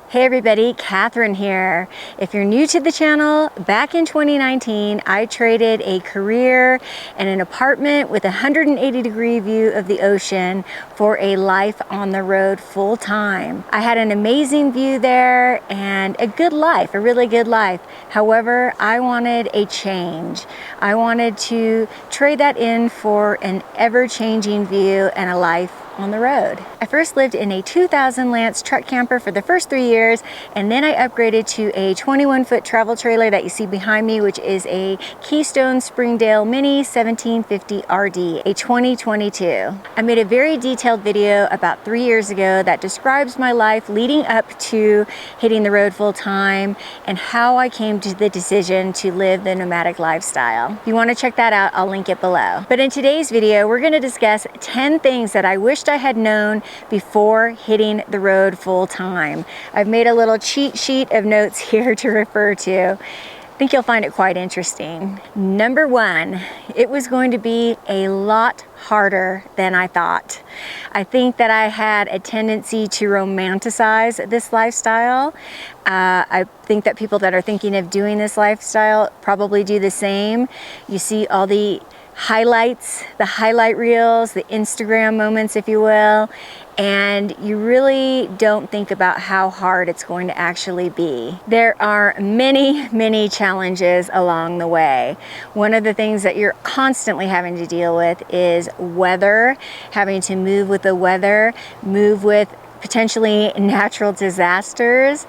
Hey everybody, Catherine here. If you're new to the channel, back in 2019, I traded a career and an apartment with a 180-degree view of the ocean for a life on the road full time. I had an amazing view there and a good life, a really good life. However, I wanted a change. I wanted to trade that in for an ever-changing view and a life on the road. I first lived in a 2000 Lance truck camper for the first 3 years, and then I upgraded to a 21-foot travel trailer that you see behind me, which is a Keystone Springdale Mini 1750 RD, a 2022. I made a very detailed video about 3 years ago that describes my life leading up to hitting the road full time and how I came to the decision to live the nomadic lifestyle. If you want to check that out, I'll link it below. But in today's video, we're going to discuss 10 things that I wished I had known before hitting the road full time. I've made a little cheat sheet of notes here to refer to. I think you'll find it quite interesting. Number one, it was going to be a lot harder than I thought. I think that I had a tendency to romanticize this lifestyle. I think that people that are thinking of doing this lifestyle probably do the same. You see all the highlights, the highlight reels, the Instagram moments, if you will, and you really don't think about how hard it's going to actually be. There are many challenges along the way. One of the things that you're constantly having to deal with is weather, having to move with the weather, move with potentially natural disasters.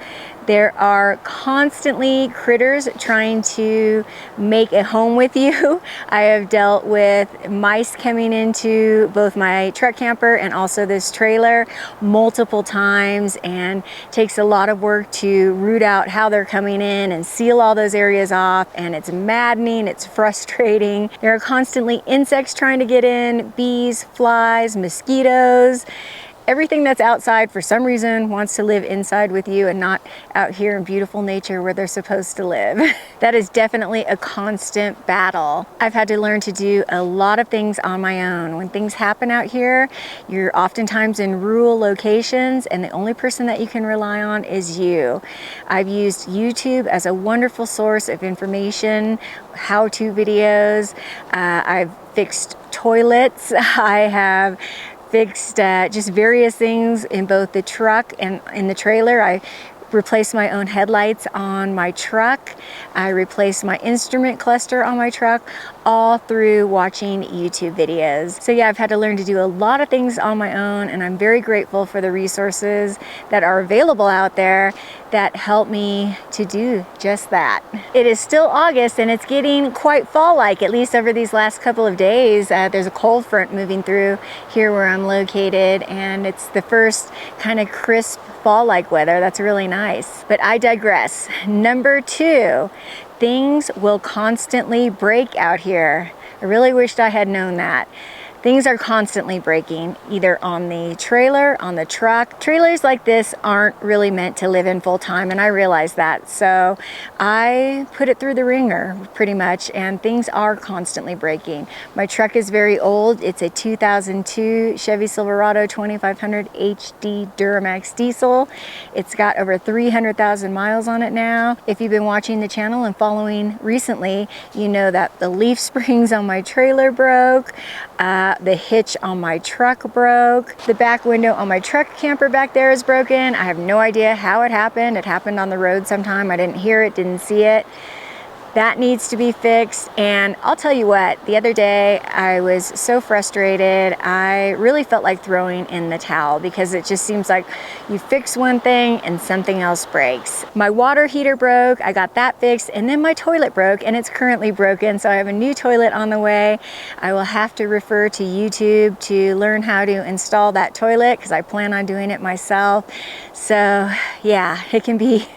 There are constantly critters trying to make a home with you. I have dealt with mice coming into both my truck camper and also this trailer multiple times, and takes a lot of work to root out how they're coming in and seal all those areas off, and it's maddening, it's frustrating. There are constantly insects trying to get in, bees, flies, mosquitoes. Everything that's outside for some reason wants to live inside with you and not out here in beautiful nature where they're supposed to live. That is definitely a constant battle. I've had to learn to do a lot of things on my own. When things happen out here, you're oftentimes in rural locations and the only person that you can rely on is you. I've used YouTube as a wonderful source of information, how-to videos. I've fixed toilets. I have fixed just various things in both the truck and in the trailer. I replaced my own headlights on my truck. I replaced my instrument cluster on my truck, all through watching YouTube videos. So yeah, I've had to learn to do a lot of things on my own, and I'm very grateful for the resources that are available out there that help me to do just that. It is still August and it's getting quite fall-like, at least over these last couple of days. There's a cold front moving through here where I'm located, and it's the first kind of crisp fall-like weather. That's really nice. But I digress. Number two, things will constantly break out here. I really wished I had known that. Things are constantly breaking, either on the trailer, on the truck. Trailers like this aren't really meant to live in full time, and I realize that. So I put it through the ringer pretty much, and things are constantly breaking. My truck is very old. It's a 2002 Chevy Silverado 2500 HD Duramax diesel. It's got over 300,000 miles on it now. If you've been watching the channel and following recently, you know that the leaf springs on my trailer broke. The hitch on my truck broke. The back window on my truck camper back there is broken. I have no idea how it happened. It happened on the road sometime. I didn't hear it, didn't see it. That needs to be fixed. And I'll tell you what, the other day I was so frustrated. I really felt like throwing in the towel, because it just seems like you fix one thing and something else breaks. My water heater broke, I got that fixed, and then my toilet broke, and it's currently broken. So I have a new toilet on the way. I will have to refer to YouTube to learn how to install that toilet, because I plan on doing it myself. So yeah, it can be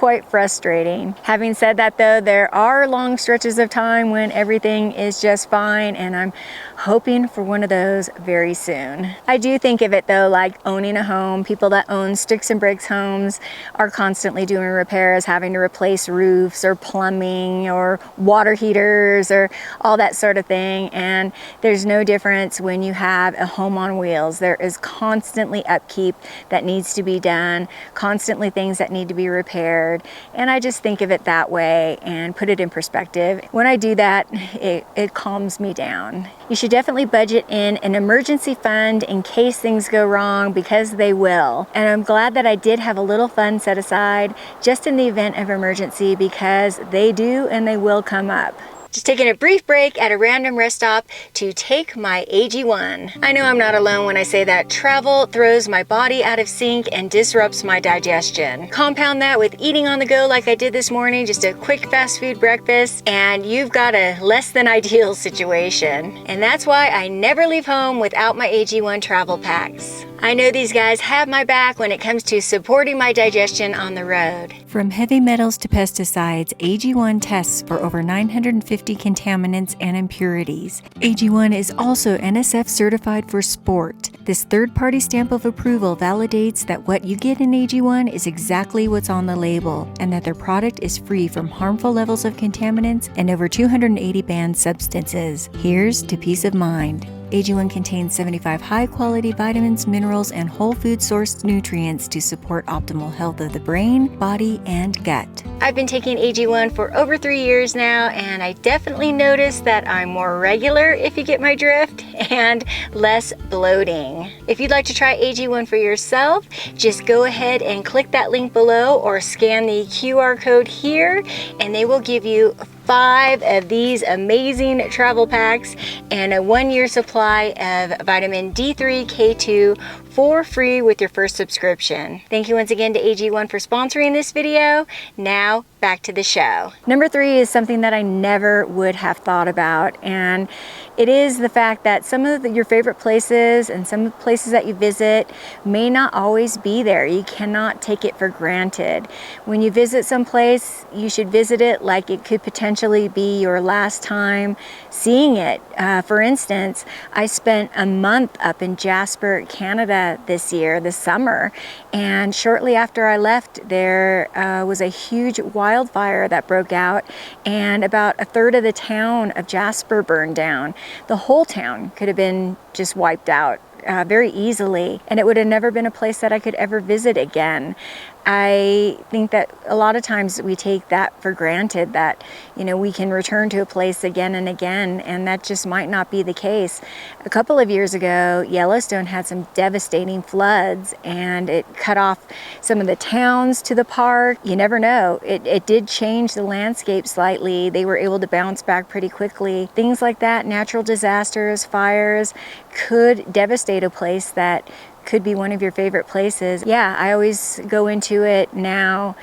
quite frustrating. Having said that though, there are long stretches of time when everything is just fine, and I'm hoping for one of those very soon. I do think of it though like owning a home. People that own sticks and bricks homes are constantly doing repairs, having to replace roofs or plumbing or water heaters or all that sort of thing. And there's no difference when you have a home on wheels. There is constantly upkeep that needs to be done, constantly things that need to be repaired. And I just think of it that way and put it in perspective. When I do that, it calms me down. You should definitely budget in an emergency fund in case things go wrong, because they will. And I'm glad that I did have a little fund set aside just in the event of emergency, because they do and they will come up. Just taking a brief break at a random rest stop to take my AG1. I know I'm not alone when I say that travel throws my body out of sync and disrupts my digestion. Compound that with eating on the go like I did this morning, just a quick fast food breakfast, and you've got a less than ideal situation. And that's why I never leave home without my AG1 travel packs. I know these guys have my back when it comes to supporting my digestion on the road. From heavy metals to pesticides, AG1 tests for over 950 contaminants and impurities. AG1 is also NSF certified for sport. This third-party stamp of approval validates that what you get in AG1 is exactly what's on the label, and that their product is free from harmful levels of contaminants and over 280 banned substances. Here's to peace of mind. AG1 contains 75 high-quality vitamins, minerals, and whole food-sourced nutrients to support optimal health of the brain, body, and gut. I've been taking AG1 for over 3 years now, and I definitely noticed that I'm more regular, if you get my drift, and less bloating. If you'd like to try AG1 for yourself, just go ahead and click that link below or scan the QR code here, and they will give you 5 of these amazing travel packs and a 1-year supply of vitamin D3, K2 for free with your first subscription. Thank you once again to AG1 for sponsoring this video. Now back to the show. Number 3 is something that I never would have thought about, and it is the fact that some of your favorite places and some places that you visit may not always be there. You cannot take it for granted. When you visit some place, you should visit it like it could potentially be your last time seeing it. For instance, I spent a month up in Jasper, Canada this summer, and shortly after I left, there was a huge wildfire that broke out, and about a third of the town of Jasper burned down. The whole town could have been just wiped out very easily, and it would have never been a place that I could ever visit again. I think that a lot of times we take that for granted, that, you know, we can return to a place again and again, and that just might not be the case. A couple of years ago, Yellowstone had some devastating floods, and it cut off some of the towns to the park. You never know. It did change the landscape slightly. They were able to bounce back pretty quickly. Things like that, natural disasters, fires, could devastate a place that could be one of your favorite places. Yeah, I always go into it now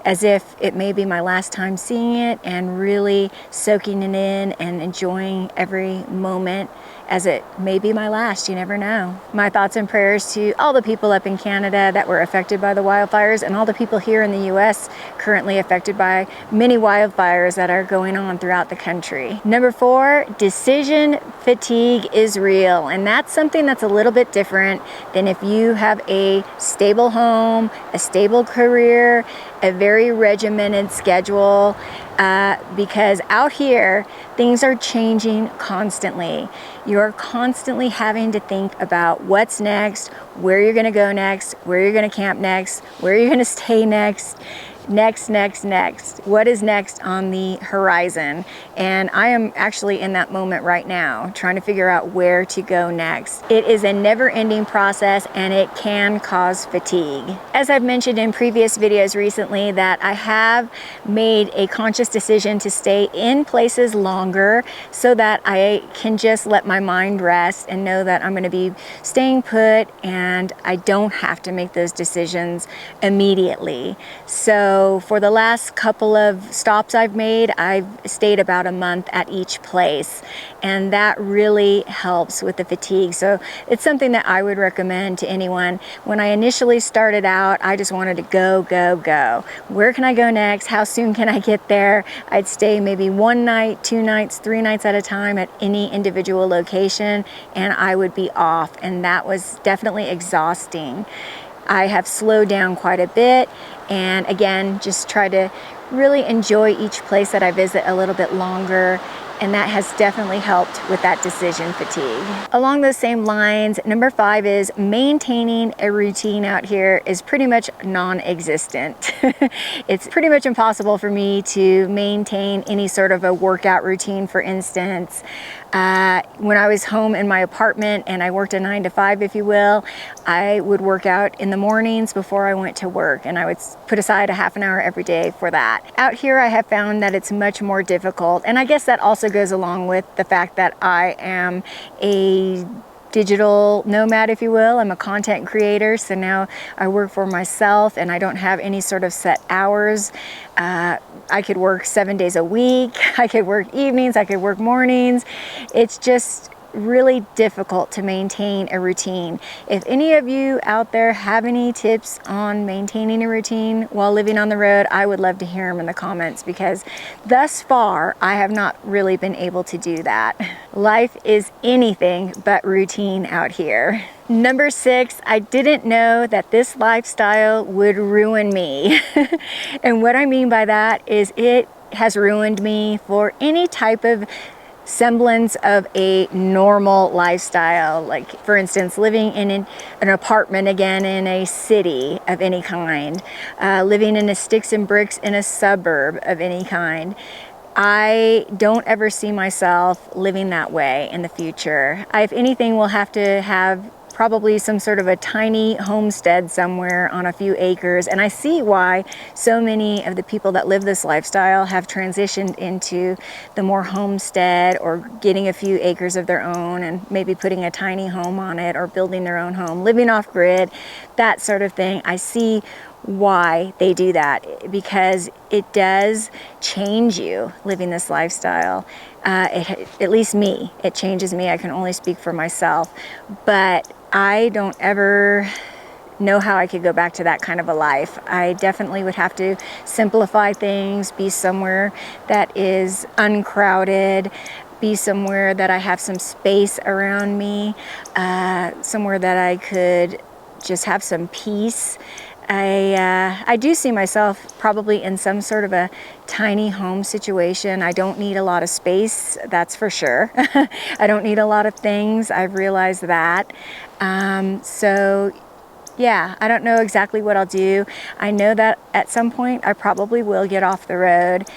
as if it may be my last time seeing it, and really soaking it in and enjoying every moment as it may be my last. You never know. My thoughts and prayers to all the people up in Canada that were affected by the wildfires, and all the people here in the US currently affected by many wildfires that are going on throughout the country. Number 4, decision fatigue is real, and that's something that's a little bit different than if you have a stable home, a stable career, a very regimented schedule, because out here things are changing constantly. You're constantly having to think about what's next, where you're going to go next, where you're going to camp next, where you're going to stay next. Next. What is next on the horizon? And I am actually in that moment right now, trying to figure out where to go next. It is a never-ending process, and it can cause fatigue. As I've mentioned in previous videos recently, that I have made a conscious decision to stay in places longer so that I can just let my mind rest and know that I'm going to be staying put, and I don't have to make those decisions immediately. So So for the last couple of stops I've made, I've stayed about a month at each place, and that really helps with the fatigue. So it's something that I would recommend to anyone. When I initially started out, I just wanted to go, go, go. Where can I go next? How soon can I get there? I'd stay maybe 1 night, 2 nights, 3 nights at a time at any individual location, and I would be off, and that was definitely exhausting. I have slowed down quite a bit, and again, just try to really enjoy each place that I visit a little bit longer, and that has definitely helped with that decision fatigue. Along those same lines, number 5 is maintaining a routine out here is pretty much non-existent. It's pretty much impossible for me to maintain any sort of a workout routine, for instance. When I was home in my apartment and I worked a 9 to 5, if you will, I would work out in the mornings before I went to work, and I would put aside a half an hour every day for that. Out here, I have found that it's much more difficult, and I guess that also goes along with the fact that I am a digital nomad, if you will. I'm a content creator, so now I work for myself and I don't have any sort of set hours. I could work 7 days a week, I could work evenings, I could work mornings. It's just really difficult to maintain a routine. If any of you out there have any tips on maintaining a routine while living on the road, I would love to hear them in the comments, because thus far I have not really been able to do that. Life is anything but routine out here. Number 6, I didn't know that this lifestyle would ruin me. And what I mean by that is it has ruined me for any type of semblance of a normal lifestyle. Like, for instance, living in an apartment again in a city of any kind, living in a sticks and bricks in a suburb of any kind. I don't ever see myself living that way in the future. I, if anything, will have to have probably some sort of a tiny homestead somewhere on a few acres. And I see why so many of the people that live this lifestyle have transitioned into the more homestead, or getting a few acres of their own and maybe putting a tiny home on it, or building their own home, living off grid, that sort of thing. I see why they do that, because it does change you living this lifestyle. At least me, it changes me. I can only speak for myself, but I don't ever know how I could go back to that kind of a life. I definitely would have to simplify things, be somewhere that is uncrowded, be somewhere that I have some space around me, somewhere that I could just have some peace. I do see myself probably in some sort of a tiny home situation. I don't need a lot of space, that's for sure. I don't need a lot of things. I've realized that. So yeah, I don't know exactly what I'll do. I know that at some point I probably will get off the road,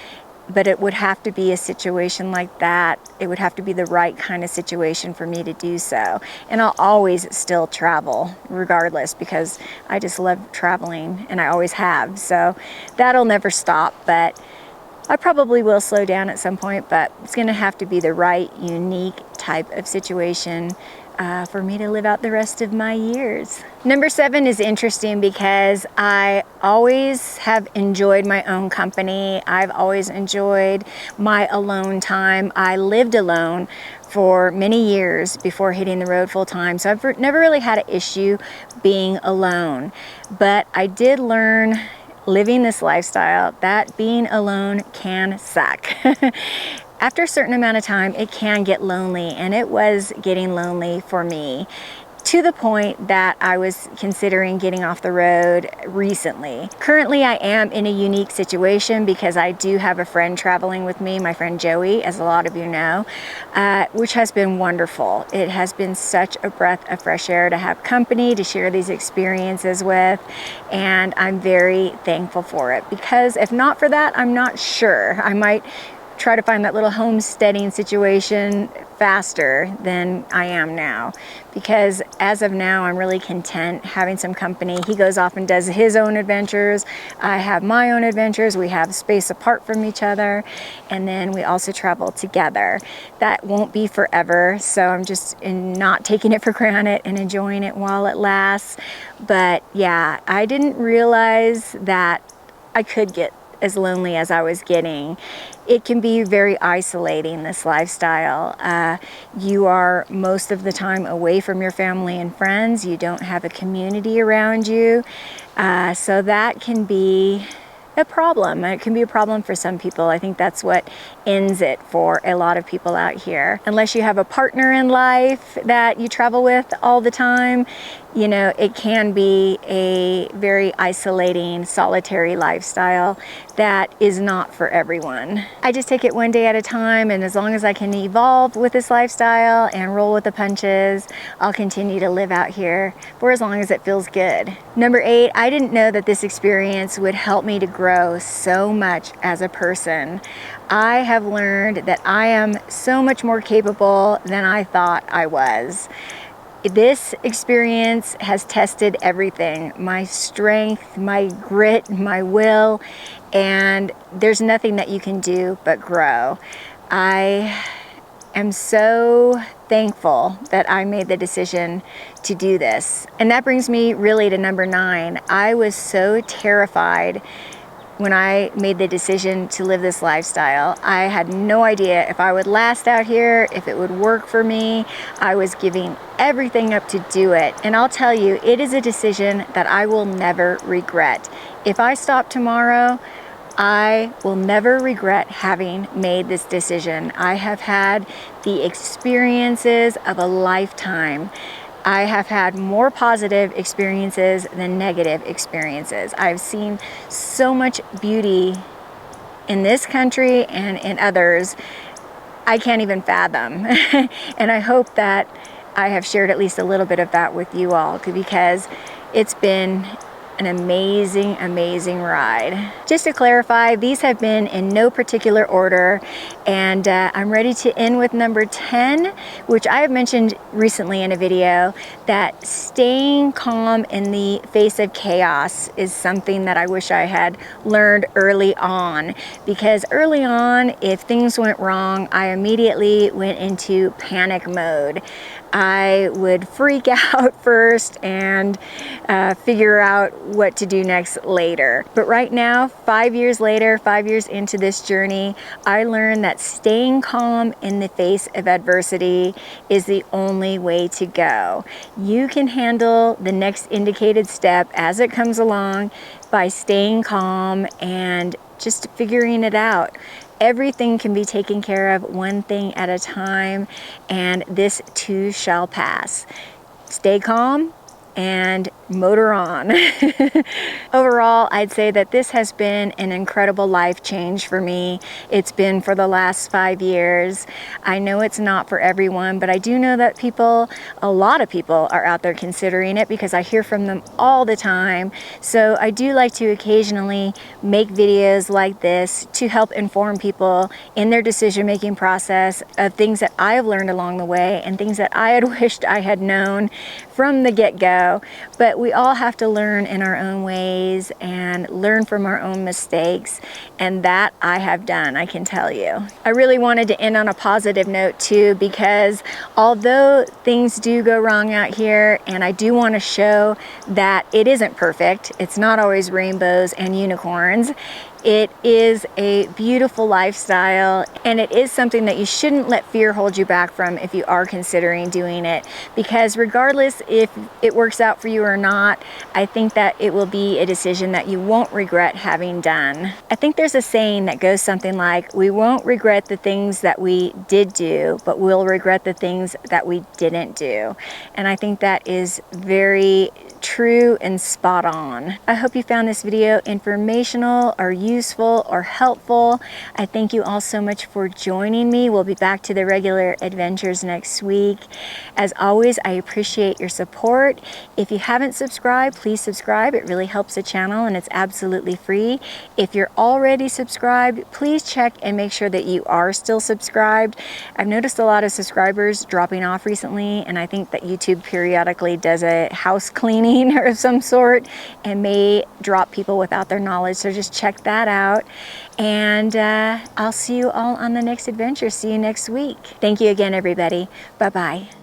but it would have to be a situation like that. It would have to be the right kind of situation for me to do so. And I'll always still travel regardless, because I just love traveling, and I always have. So that'll never stop, but I probably will slow down at some point, but it's gonna have to be the right, unique type of situation for me to live out the rest of my years. Number 7 is interesting because I always have enjoyed my own company. I've always enjoyed my alone time. I lived alone for many years before hitting the road full time, so I've never really had an issue being alone. But I did learn living this lifestyle that being alone can suck. After a certain amount of time, it can get lonely, and it was getting lonely for me, to the point that I was considering getting off the road recently. Currently, I am in a unique situation because I do have a friend traveling with me, my friend Joey, as a lot of you know, which has been wonderful. It has been such a breath of fresh air to have company to share these experiences with, and I'm very thankful for it, because if not for that, I'm not sure. I might try to find that little homesteading situation faster than I am now, because as of now I'm really content having some company. He goes off and does his own adventures, I have my own adventures, we have space apart from each other, and then we also travel together. That won't be forever, so I'm just not taking it for granted and enjoying it while it lasts. But yeah, I didn't realize that I could get as lonely as I was getting. It can be very isolating, this lifestyle. You are most of the time away from your family and friends. You don't have a community around you. So that can be a problem. It can be a problem for some people. I think that's what ends it for a lot of people out here. Unless you have a partner in life that you travel with all the time, you know, it can be a very isolating, solitary lifestyle that is not for everyone. I just take it one day at a time, and as long as I can evolve with this lifestyle and roll with the punches, I'll continue to live out here for as long as it feels good. Number 8, I didn't know that this experience would help me to grow so much as a person. I have learned that I am so much more capable than I thought I was. This experience has tested everything, my strength, my grit, my will, and there's nothing that you can do but grow. I am so thankful that I made the decision to do this. And that brings me really to number 9. I was so terrified when I made the decision to live this lifestyle. I had no idea if I would last out here, if it would work for me. I was giving everything up to do it. And I'll tell you, it is a decision that I will never regret. If I stop tomorrow, I will never regret having made this decision. I have had the experiences of a lifetime. I have had more positive experiences than negative experiences. I've seen so much beauty in this country and in others I can't even fathom. And I hope that I have shared at least a little bit of that with you all, because it's been an amazing, amazing ride. Just to clarify, these have been in no particular order, and I'm ready to end with number 10, which I have mentioned recently in a video, that staying calm in the face of chaos is something that I wish I had learned early on. Because early on, if things went wrong, I immediately went into panic mode. I would freak out first and figure out what to do next later. But right now, 5 years later, 5 years into this journey, I learned that staying calm in the face of adversity is the only way to go. You can handle the next indicated step as it comes along by staying calm and just figuring it out. Everything can be taken care of one thing at a time, and this too shall pass. Stay calm and motor on. Overall, I'd say that this has been an incredible life change for me. It's been for the last 5 years. I know it's not for everyone, but I do know that a lot of people are out there considering it, because I hear from them all the time. So I do like to occasionally make videos like this to help inform people in their decision-making process of things that I have learned along the way and things that I had wished I had known from the get-go. But we all have to learn in our own ways and learn from our own mistakes, and that I have done, I can tell you. I really wanted to end on a positive note too, because although things do go wrong out here, and I do want to show that it isn't perfect, it's not always rainbows and unicorns, it is a beautiful lifestyle, and it is something that you shouldn't let fear hold you back from if you are considering doing it, because regardless if it works out for you or not, I think that it will be a decision that you won't regret having done. I think there's a saying that goes something like, we won't regret the things that we did do, but we'll regret the things that we didn't do. And I think that is very true and spot on. I hope you found this video informational or useful or helpful. I thank you all so much for joining me. We'll be back to the regular adventures next week. As always, I appreciate your support. If you haven't subscribed, please subscribe. It really helps the channel, and it's absolutely free. If you're already subscribed, please check and make sure that you are still subscribed. I've noticed a lot of subscribers dropping off recently, and I think that YouTube periodically does a house cleaning or of some sort and may drop people without their knowledge. So just check that out, and I'll see you all on the next adventure. See you next week. Thank you again, everybody. Bye-bye.